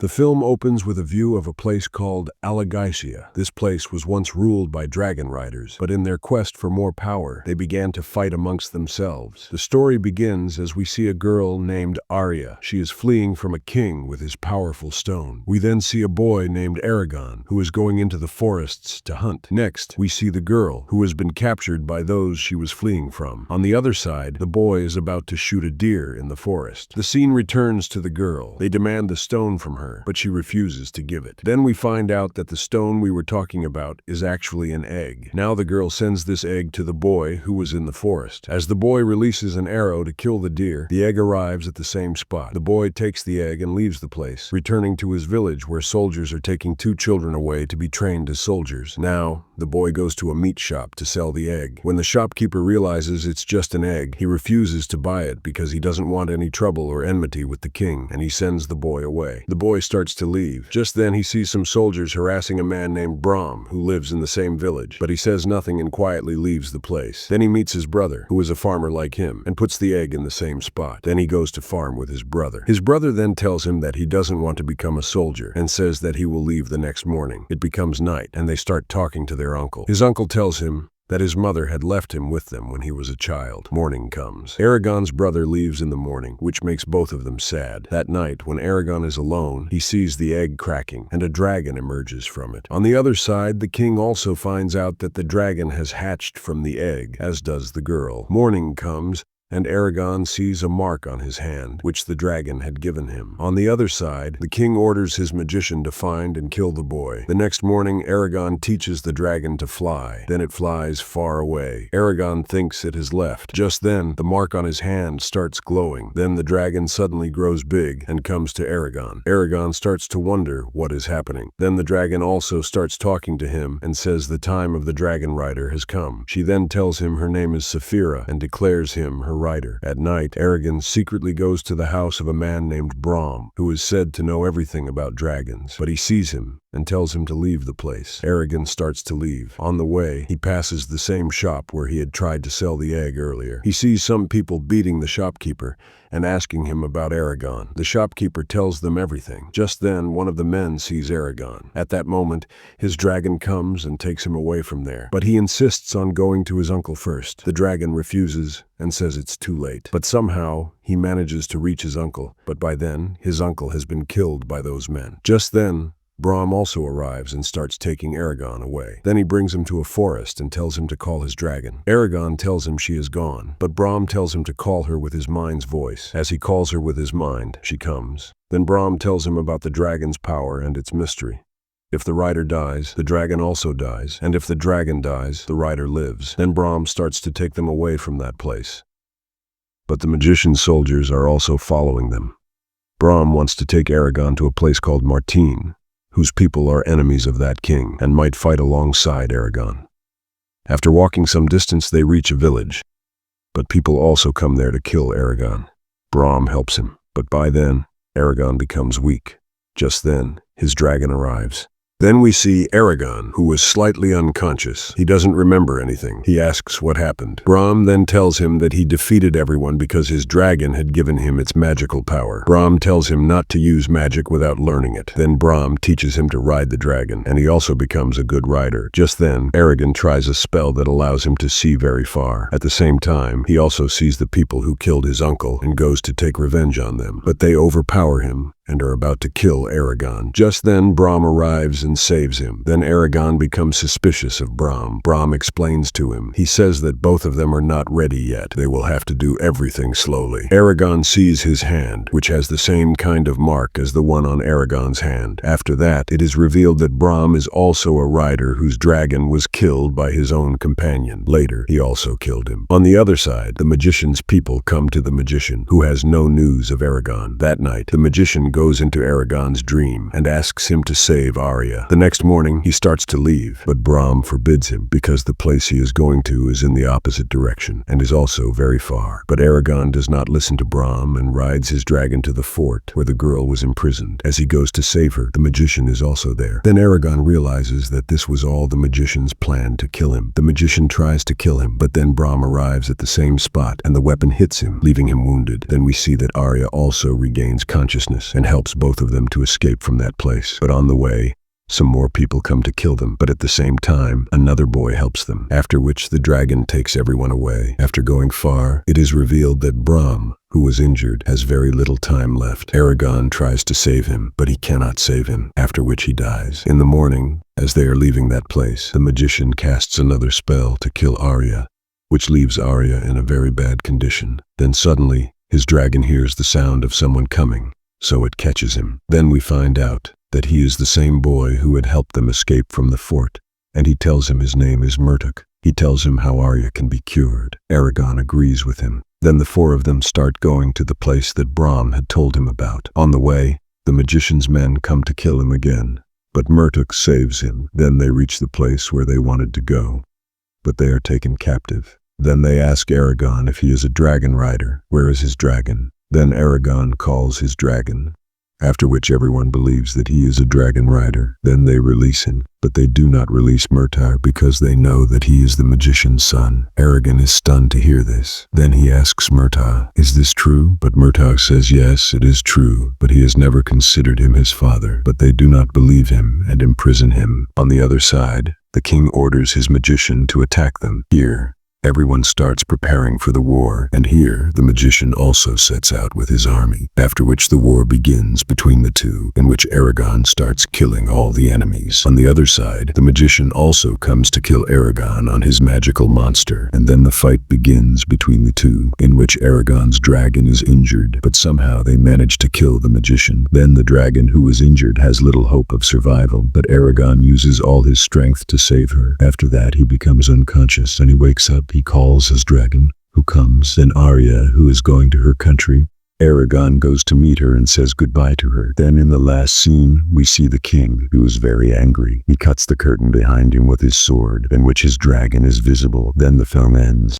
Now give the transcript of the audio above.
The film opens with a view of a place called Alagaisia. This place was once ruled by dragon riders, but in their quest for more power, they began to fight amongst themselves. The story begins as we see a girl named Arya. She is fleeing from a king with his powerful stone. We then see a boy named Eragon, who is going into the forests to hunt. Next, we see the girl, who has been captured by those she was fleeing from. On the other side, the boy is about to shoot a deer in the forest. The scene returns to the girl. They demand the stone from her, but she refuses to give it. Then we find out that the stone we were talking about is actually an egg. Now the girl sends this egg to the boy who was in the forest. As the boy releases an arrow to kill the deer, the egg arrives at the same spot. The boy takes the egg and leaves the place, returning to his village where soldiers are taking 2 children away to be trained as soldiers. Now, the boy goes to a meat shop to sell the egg. When the shopkeeper realizes it's just an egg, he refuses to buy it because he doesn't want any trouble or enmity with the king, and he sends the boy away. The boy starts to leave. Just then he sees some soldiers harassing a man named Brom, who lives in the same village, but he says nothing and quietly leaves the place. Then he meets his brother, who is a farmer like him, and puts the egg in the same spot. Then he goes to farm with his brother. His brother then tells him that he doesn't want to become a soldier, and says that he will leave the next morning. It becomes night, and they start talking to their uncle. His uncle tells him that his mother had left him with them when he was a child. Morning comes. Eragon's brother leaves in the morning, which makes both of them sad. That night, when Eragon is alone, he sees the egg cracking, and a dragon emerges from it. On the other side, the king also finds out that the dragon has hatched from the egg, as does the girl. Morning comes, and Eragon sees a mark on his hand, which the dragon had given him. On the other side, the king orders his magician to find and kill the boy. The next morning, Eragon teaches the dragon to fly. Then it flies far away. Eragon thinks it has left. Just then, the mark on his hand starts glowing. Then the dragon suddenly grows big and comes to Eragon. Eragon starts to wonder what is happening. Then the dragon also starts talking to him and says the time of the dragon rider has come. She then tells him her name is Saphira and declares him her rider. At night, Eragon secretly goes to the house of a man named Brom, who is said to know everything about dragons, but he sees him and tells him to leave the place. Eragon starts to leave. On the way, he passes the same shop where he had tried to sell the egg earlier. He sees some people beating the shopkeeper and asking him about Eragon. The shopkeeper tells them everything. Just then, one of the men sees Eragon. At that moment, his dragon comes and takes him away from there, but he insists on going to his uncle first. The dragon refuses and says it's too late. But somehow, he manages to reach his uncle, but by then, his uncle has been killed by those men. Just then, Brom also arrives and starts taking Eragon away. Then he brings him to a forest and tells him to call his dragon. Eragon tells him she is gone, but Brom tells him to call her with his mind's voice. As he calls her with his mind, she comes. Then Brom tells him about the dragon's power and its mystery. If the rider dies, the dragon also dies, and if the dragon dies, the rider lives. Then Brom starts to take them away from that place. But the magician's soldiers are also following them. Brom wants to take Eragon to a place called Martine, whose people are enemies of that king and might fight alongside Eragon. After walking some distance, they reach a village, but people also come there to kill Eragon. Brom helps him, but by then, Eragon becomes weak. Just then, his dragon arrives. Then we see Eragon, who was slightly unconscious. He doesn't remember anything. He asks what happened. Brom then tells him that he defeated everyone because his dragon had given him its magical power. Brom tells him not to use magic without learning it. Then Brom teaches him to ride the dragon, and he also becomes a good rider. Just then, Eragon tries a spell that allows him to see very far. At the same time, he also sees the people who killed his uncle and goes to take revenge on them. But they overpower him and are about to kill Eragon. Just then, Brom arrives and saves him. Then Eragon becomes suspicious of Brom. Brom explains to him. He says that both of them are not ready yet. They will have to do everything slowly. Eragon sees his hand, which has the same kind of mark as the one on Eragon's hand. After that, it is revealed that Brom is also a rider whose dragon was killed by his own companion. Later, he also killed him. On the other side, the magician's people come to the magician, who has no news of Eragon. That night, the magician goes into Eragon's dream and asks him to save Arya. The next morning, he starts to leave, but Brom forbids him because the place he is going to is in the opposite direction and is also very far. But Eragon does not listen to Brom and rides his dragon to the fort where the girl was imprisoned. As he goes to save her, the magician is also there. Then Eragon realizes that this was all the magician's plan to kill him. The magician tries to kill him, but then Brom arrives at the same spot and the weapon hits him, leaving him wounded. Then we see that Arya also regains consciousness and and helps both of them to escape from that place. But on the way, some more people come to kill them, but at the same time, another boy helps them, after which the dragon takes everyone away. After going far, it is revealed that Brahm, who was injured, has very little time left. Eragon tries to save him, but he cannot save him, after which he dies. In the morning, as they are leaving that place, the magician casts another spell to kill Arya, which leaves Arya in a very bad condition. Then suddenly, his dragon hears the sound of someone coming, so it catches him. Then we find out that he is the same boy who had helped them escape from the fort, and he tells him his name is Murtuk. He tells him how Arya can be cured. Eragon agrees with him. Then the four of them start going to the place that Brahm had told him about. On the way, the magician's men come to kill him again, but Murtuk saves him. Then they reach the place where they wanted to go, but they are taken captive. Then they ask Eragon if he is a dragon rider. Where is his dragon? Then Eragon calls his dragon, after which everyone believes that he is a dragon rider. Then they release him, but they do not release Murtar because they know that he is the magician's son. Eragon is stunned to hear this. Then he asks Murtar, "Is this true?" But Murtar says yes, it is true, but he has never considered him his father. But they do not believe him and imprison him. On the other side, the king orders his magician to attack them. Here, everyone starts preparing for the war, and here the magician also sets out with his army, after which the war begins between the two, in which Eragon starts killing all the enemies. On the other side, the magician also comes to kill Eragon on his magical monster, and then the fight begins between the two, in which Eragon's dragon is injured, but somehow they manage to kill the magician. Then the dragon who is injured has little hope of survival, but Eragon uses all his strength to save her. After that, he becomes unconscious, and he wakes up. He calls his dragon, who comes, and Arya, who is going to her country. Eragon goes to meet her and says goodbye to her. Then in the last scene, we see the king, who is very angry. He cuts the curtain behind him with his sword, in which his dragon is visible. Then the film ends.